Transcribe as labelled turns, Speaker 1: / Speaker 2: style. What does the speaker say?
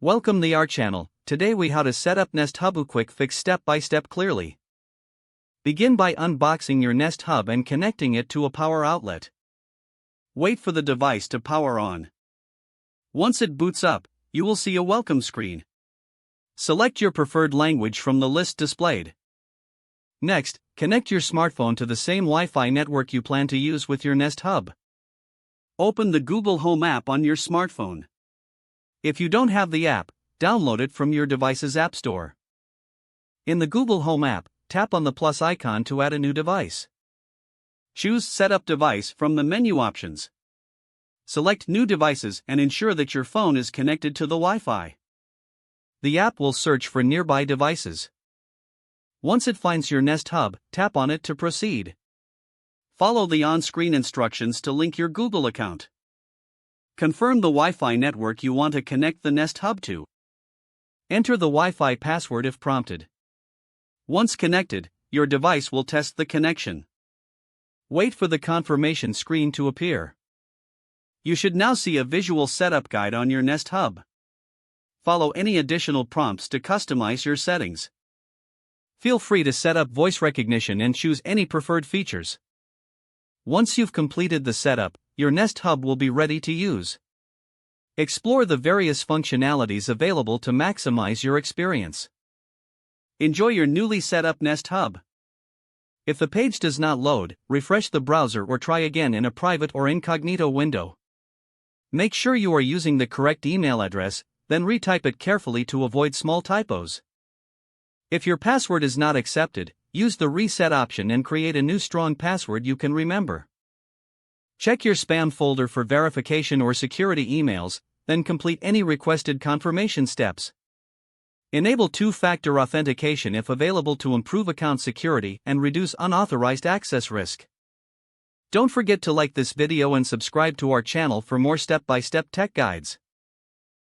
Speaker 1: Welcome to our channel. Today we how to set up Nest Hub quick fix step by step clearly. Begin by unboxing your Nest Hub and connecting it to a power outlet. Wait for the device to power on. Once it boots up, you will see a welcome screen. Select your preferred language from the list displayed. Next, connect your smartphone to the same Wi-Fi network you plan to use with your Nest Hub. Open the Google Home app on your smartphone. If you don't have the app, download it from your device's app store. In the Google Home app, tap on the plus icon to add a new device. Choose Set Up Device from the menu options. Select New Devices and ensure that your phone is connected to the Wi-Fi. The app will search for nearby devices. Once it finds your Nest Hub, tap on it to proceed. Follow the on-screen instructions to link your Google account. Confirm the Wi-Fi network you want to connect the Nest Hub to. Enter the Wi-Fi password if prompted. Once connected, your device will test the connection. Wait for the confirmation screen to appear. You should now see a visual setup guide on your Nest Hub. Follow any additional prompts to customize your settings. Feel free to set up voice recognition and choose any preferred features. Once you've completed the setup, your Nest Hub will be ready to use. Explore the various functionalities available to maximize your experience. Enjoy your newly set up Nest Hub. If the page does not load, refresh the browser or try again in a private or incognito window. Make sure you are using the correct email address, then retype it carefully to avoid small typos. If your password is not accepted, use the reset option and create a new strong password you can remember. Check your spam folder for verification or security emails, then complete any requested confirmation steps. Enable two-factor authentication if available to improve account security and reduce unauthorized access risk. Don't forget to like this video and subscribe to our channel for more step-by-step tech guides.